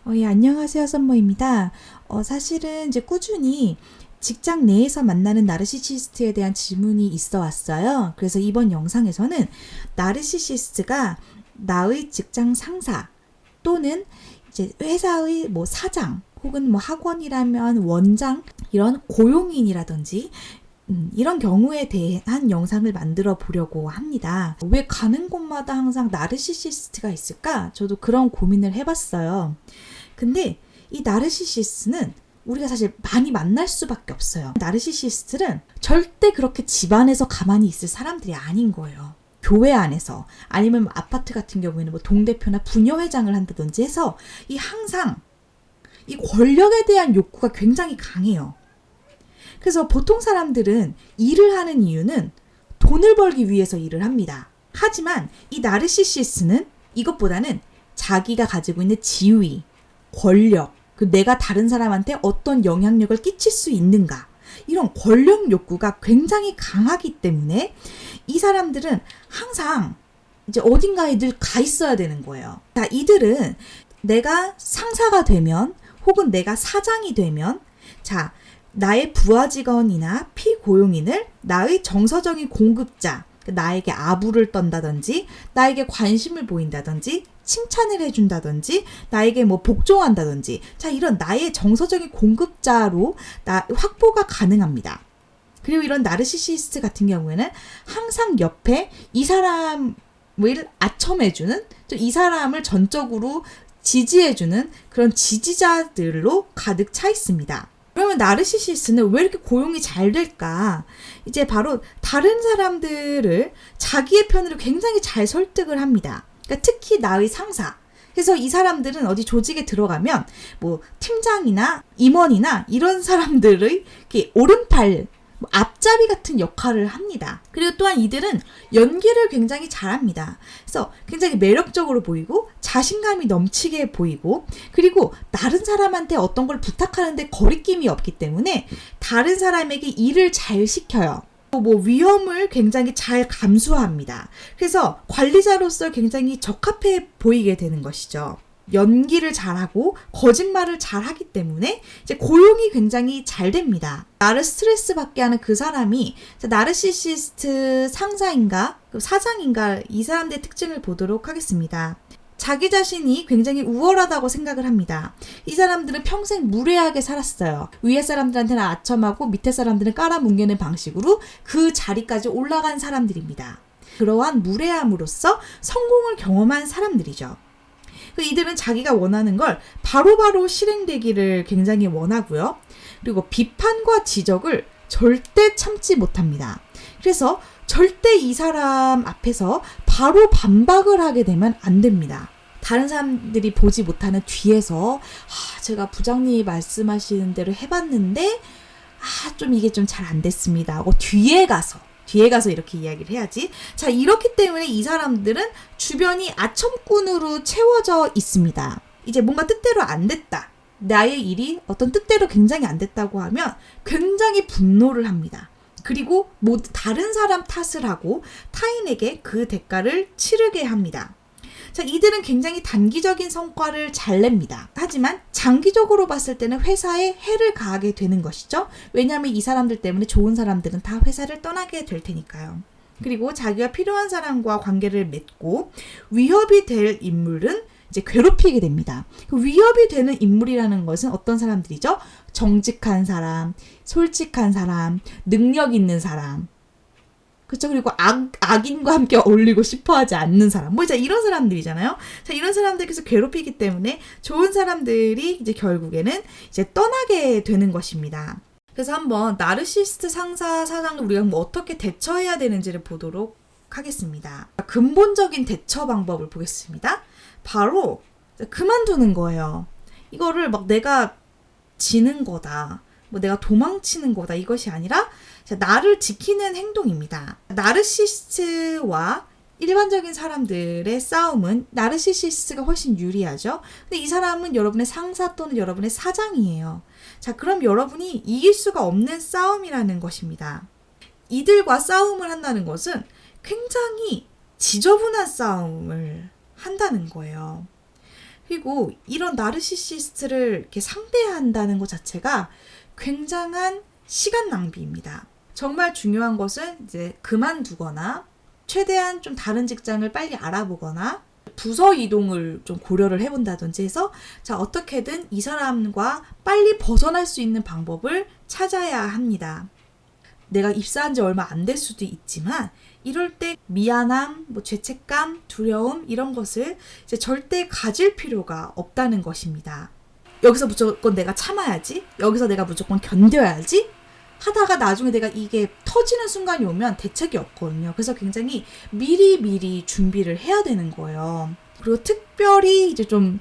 예, 안녕하세요, 썸머입니다. 사실은 이제 꾸준히 직장 내에서 만나는 나르시시스트에 대한 질문이 있어 왔어요. 그래서 이번 영상에서는 나르시시스트가 나의 직장 상사 또는 이제 회사의 뭐 사장 혹은 뭐 학원이라면 원장 이런 고용인이라든지 이런 경우에 대한 영상을 만들어 보려고 합니다. 왜 가는 곳마다 항상 나르시시스트가 있을까? 저도 그런 고민을 해봤어요. 근데 이 나르시시스트는 우리가 사실 많이 만날 수밖에 없어요. 나르시시스트는 절대 그렇게 집안에서 가만히 있을 사람들이 아닌 거예요. 교회 안에서 아니면 뭐 아파트 같은 경우에는 뭐 동대표나 부녀회장을 한다든지 해서 항상 이 권력에 대한 욕구가 굉장히 강해요. 그래서 보통 사람들은 일을 하는 이유는 돈을 벌기 위해서 일을 합니다. 하지만 이 나르시시스는 이것보다는 자기가 가지고 있는 지위, 권력, 내가 다른 사람한테 어떤 영향력을 끼칠 수 있는가, 이런 권력 욕구가 굉장히 강하기 때문에 이 사람들은 항상 이제 어딘가에 늘 가 있어야 되는 거예요. 자, 이들은 내가 상사가 되면 혹은 내가 사장이 되면 자, 나의 부하 직원이나 피고용인을 나의 정서적인 공급자, 나에게 아부를 떤다든지 나에게 관심을 보인다든지 칭찬을 해준다든지 나에게 뭐 복종한다든지 이런 나의 정서적인 공급자로 확보가 가능합니다. 그리고 이런 나르시시스트 같은 경우에는 항상 옆에 이 사람을 아첨해주는, 이 사람을 전적으로 지지해주는 그런 지지자들로 가득 차 있습니다. 그러면 나르시시스트는 왜 이렇게 고용이 잘 될까? 이제 바로 다른 사람들을 자기의 편으로 굉장히 잘 설득을 합니다. 그러니까 특히 나의 상사. 그래서 이 사람들은 어디 조직에 들어가면 뭐 팀장이나 임원이나 이런 사람들의 이렇게 오른팔, 앞잡이 같은 역할을 합니다. 그리고 또한 이들은 연기를 굉장히 잘합니다. 그래서 굉장히 매력적으로 보이고 자신감이 넘치게 보이고, 그리고 다른 사람한테 어떤 걸 부탁하는데 거리낌이 없기 때문에 다른 사람에게 일을 잘 시켜요. 뭐 위험을 굉장히 잘 감수합니다. 그래서 관리자로서 굉장히 적합해 보이게 되는 것이죠. 연기를 잘하고 거짓말을 잘하기 때문에 이제 고용이 굉장히 잘 됩니다. 나를 스트레스 받게 하는 그 사람이 나르시시스트 상사인가 사장인가, 이 사람들의 특징을 보도록 하겠습니다. 자기 자신이 굉장히 우월하다고 생각을 합니다. 이 사람들은 평생 무례하게 살았어요. 위에 사람들한테는 아첨하고 밑에 사람들은 깔아뭉개는 방식으로 그 자리까지 올라간 사람들입니다. 그러한 무례함으로써 성공을 경험한 사람들이죠. 이들은 자기가 원하는 걸 바로바로 실행되기를 굉장히 원하고요. 그리고 비판과 지적을 절대 참지 못합니다. 그래서 절대 이 사람 앞에서 바로 반박을 하게 되면 안 됩니다. 다른 사람들이 보지 못하는 뒤에서 제가 부장님이 말씀하시는 대로 해봤는데 좀 이게 좀 잘 안 됐습니다 하고 뒤에 가서 이렇게 이야기를 해야지. 자, 이렇기 때문에 이 사람들은 주변이 아첨꾼으로 채워져 있습니다. 이제 뭔가 뜻대로 안 됐다, 나의 일이 어떤 뜻대로 굉장히 안 됐다고 하면 굉장히 분노를 합니다. 그리고 모두 다른 사람 탓을 하고 타인에게 그 대가를 치르게 합니다. 자, 이들은 굉장히 단기적인 성과를 잘 냅니다. 하지만 장기적으로 봤을 때는 회사에 해를 가하게 되는 것이죠. 왜냐하면 이 사람들 때문에 좋은 사람들은 다 회사를 떠나게 될 테니까요. 그리고 자기가 필요한 사람과 관계를 맺고 위협이 될 인물은 이제 괴롭히게 됩니다. 그 위협이 되는 인물이라는 것은 어떤 사람들이죠? 정직한 사람, 솔직한 사람, 능력 있는 사람. 그렇죠. 그리고 악인과 함께 어울리고 싶어하지 않는 사람, 이제 이런 사람들이잖아요. 자, 이런 사람들께서 괴롭히기 때문에 좋은 사람들이 이제 결국에는 이제 떠나게 되는 것입니다. 그래서 한번 나르시스트 상사 사장을 우리가 어떻게 대처해야 되는지를 보도록 하겠습니다. 근본적인 대처 방법을 보겠습니다. 바로 그만두는 거예요. 이거를 내가 지는 거다, 내가 도망치는 거다, 이것이 아니라 나를 지키는 행동입니다. 나르시시스트와 일반적인 사람들의 싸움은 나르시시스트가 훨씬 유리하죠. 근데 이 사람은 여러분의 상사 또는 여러분의 사장이에요. 자, 그럼 여러분이 이길 수가 없는 싸움이라는 것입니다. 이들과 싸움을 한다는 것은 굉장히 지저분한 싸움을 한다는 거예요. 그리고 이런 나르시시스트를 이렇게 상대한다는 것 자체가 굉장한 시간 낭비입니다. 정말 중요한 것은 이제 그만두거나 최대한 좀 다른 직장을 빨리 알아보거나 부서 이동을 좀 고려를 해본다든지 해서 자, 어떻게든 이 사람과 빨리 벗어날 수 있는 방법을 찾아야 합니다. 내가 입사한 지 얼마 안 될 수도 있지만 이럴 때 미안함, 뭐 죄책감, 두려움 이런 것을 이제 절대 가질 필요가 없다는 것입니다. 여기서 무조건 내가 참아야지, 여기서 내가 무조건 견뎌야지 하다가 나중에 내가 이게 터지는 순간이 오면 대책이 없거든요. 그래서 굉장히 미리 준비를 해야 되는 거예요. 그리고 특별히 이제 좀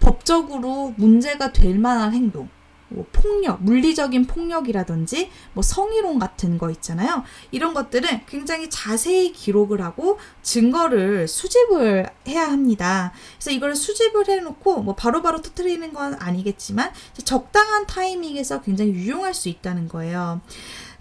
법적으로 문제가 될 만한 행동, 뭐 폭력, 물리적인 폭력이라든지 뭐 성희롱 같은 거 있잖아요. 이런 것들은 굉장히 자세히 기록을 하고 증거를 수집을 해야 합니다. 그래서 이걸 수집을 해놓고 뭐 바로바로 터뜨리는 건 아니겠지만 적당한 타이밍에서 굉장히 유용할 수 있다는 거예요.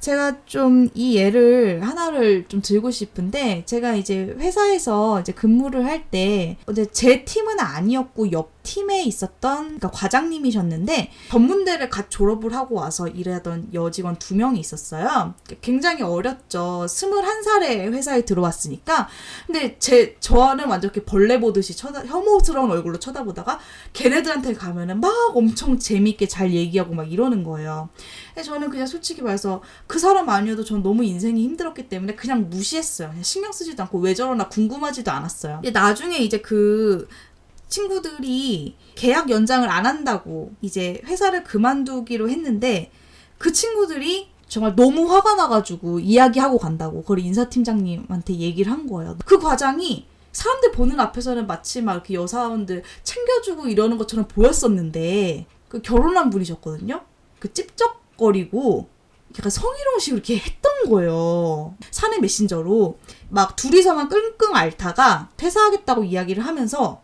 제가 좀 이 예를 하나를 좀 들고 싶은데, 제가 이제 회사에서 이제 근무를 할 때 제 팀은 아니었고 옆 팀에 있었던 그러니까 과장님이셨는데 전문대를 갓 졸업을 하고 와서 일하던 여직원 2명이 있었어요. 굉장히 어렸죠. 21살에 회사에 들어왔으니까. 근데 저는 완전 이렇게 벌레 보듯이 혐오스러운 얼굴로 쳐다보다가 걔네들한테 가면은 막 엄청 재밌게 잘 얘기하고 막 이러는 거예요. 저는 그냥 솔직히 말해서 그 사람 아니어도 전 너무 인생이 힘들었기 때문에 그냥 무시했어요. 그냥 신경 쓰지도 않고 왜 저러나 궁금하지도 않았어요. 근데 나중에 이제 그 친구들이 계약 연장을 안 한다고 이제 회사를 그만두기로 했는데 그 친구들이 정말 너무 화가 나가지고 이야기하고 간다고 그걸 인사팀장님한테 얘기를 한 거예요. 그 과장이 사람들 보는 앞에서는 마치 막 이렇게 여사원들 챙겨주고 이러는 것처럼 보였었는데 그 결혼한 분이셨거든요. 그 찝쩍거리고 약간 성희롱식으로 이렇게 했던 거예요. 사내 메신저로 막 둘이서만 끙끙 앓다가 퇴사하겠다고 이야기를 하면서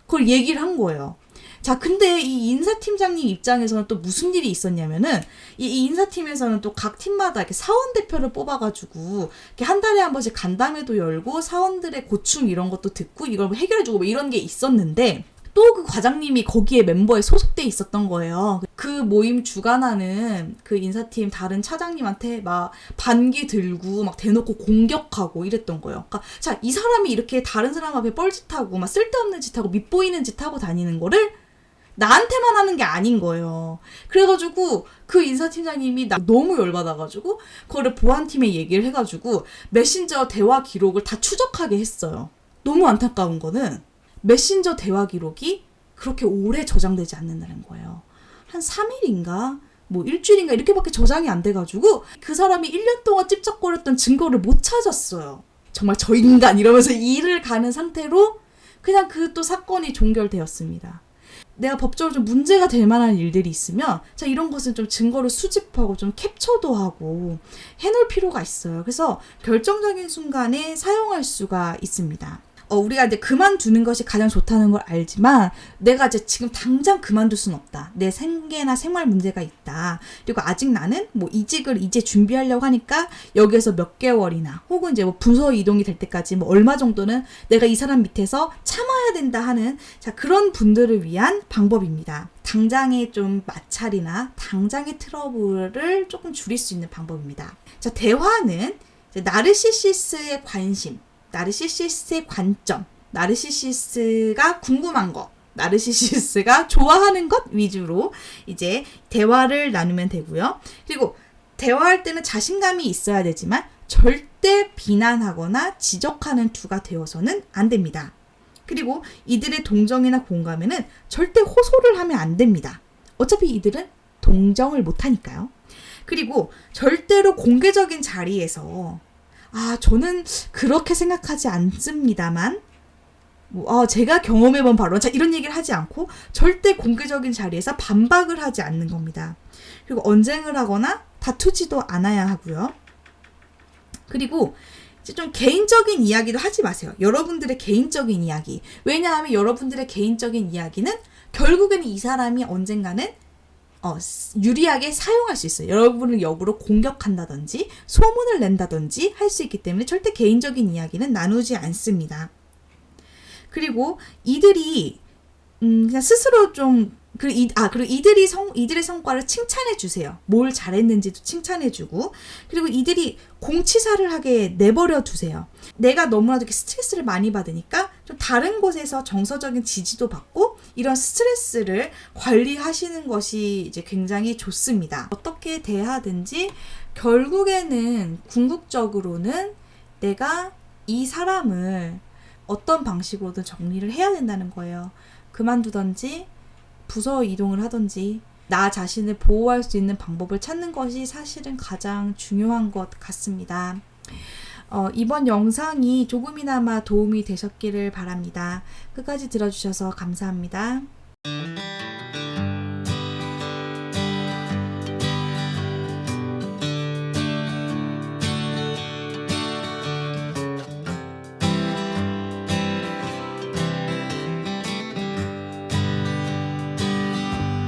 그걸 얘기를 한 거예요. 자, 근데 이 인사팀장님 입장에서는 또 무슨 일이 있었냐면은 이 인사팀에서는 또 각 팀마다 이렇게 사원 대표를 뽑아가지고 이렇게 한 달에 한 번씩 간담회도 열고 사원들의 고충 이런 것도 듣고 이걸 해결해주고 뭐 이런 게 있었는데 또 그 과장님이 거기에 멤버에 소속돼 있었던 거예요. 그 모임 주관하는 그 인사팀 다른 차장님한테 막 반기 들고 막 대놓고 공격하고 이랬던 거예요. 그러니까 자, 이 사람이 이렇게 다른 사람 앞에 뻘짓하고 막 쓸데없는 짓하고 밉보이는 짓 하고 다니는 거를 나한테만 하는 게 아닌 거예요. 그래가지고 그 인사팀장님이 나 너무 열받아가지고 그거를 보안팀에 얘기를 해가지고 메신저 대화 기록을 다 추적하게 했어요. 너무 안타까운 거는 메신저 대화 기록이 그렇게 오래 저장되지 않는다는 거예요. 한 3일인가 뭐 일주일인가 이렇게밖에 저장이 안 돼가지고 그 사람이 1년 동안 찝쩍거렸던 증거를 못 찾았어요. 정말 저 인간 이러면서 일을 가는 상태로 그냥 그 또 사건이 종결되었습니다. 내가 법적으로 좀 문제가 될 만한 일들이 있으면 자, 이런 것은 좀 증거를 수집하고 좀 캡처도 하고 해놓을 필요가 있어요. 그래서 결정적인 순간에 사용할 수가 있습니다. 우리가 이제 그만두는 것이 가장 좋다는 걸 알지만 내가 이제 지금 당장 그만둘 수는 없다. 내 생계나 생활 문제가 있다. 그리고 아직 나는 뭐 이직을 이제 준비하려고 하니까 여기에서 몇 개월이나 혹은 이제 뭐 부서 이동이 될 때까지 뭐 얼마 정도는 내가 이 사람 밑에서 참아야 된다 하는 자, 그런 분들을 위한 방법입니다. 당장의 좀 마찰이나 당장의 트러블을 조금 줄일 수 있는 방법입니다. 자, 대화는 이제 나르시시스의 관심, 나르시시스의 관점, 나르시시스가 궁금한 것, 나르시시스가 좋아하는 것 위주로 이제 대화를 나누면 되고요. 그리고 대화할 때는 자신감이 있어야 되지만 절대 비난하거나 지적하는 투가 되어서는 안 됩니다. 그리고 이들의 동정이나 공감에는 절대 호소를 하면 안 됩니다. 어차피 이들은 동정을 못하니까요. 그리고 절대로 공개적인 자리에서 저는 그렇게 생각하지 않습니다만 제가 경험해본 바로 자, 이런 얘기를 하지 않고 절대 공개적인 자리에서 반박을 하지 않는 겁니다. 그리고 언쟁을 하거나 다투지도 않아야 하고요. 그리고 이제 좀 개인적인 이야기도 하지 마세요. 여러분들의 개인적인 이야기. 왜냐하면 여러분들의 개인적인 이야기는 결국에는 이 사람이 언젠가는 유리하게 사용할 수 있어요. 여러분을 역으로 공격한다든지 소문을 낸다든지 할 수 있기 때문에 절대 개인적인 이야기는 나누지 않습니다. 그리고 이들이 그냥 스스로 좀 그리고 이들의 성과를 칭찬해 주세요. 뭘 잘했는지도 칭찬해 주고, 그리고 이들이 공치사를 하게 내버려 두세요. 내가 너무나도 이렇게 스트레스를 많이 받으니까 좀 다른 곳에서 정서적인 지지도 받고 이런 스트레스를 관리하시는 것이 이제 굉장히 좋습니다. 어떻게 대하든지 결국에는 궁극적으로는 내가 이 사람을 어떤 방식으로든 정리를 해야 된다는 거예요. 그만두던지 부서 이동을 하던지 나 자신을 보호할 수 있는 방법을 찾는 것이 사실은 가장 중요한 것 같습니다. 이번 영상이 조금이나마 도움이 되셨기를 바랍니다. 끝까지 들어주셔서 감사합니다.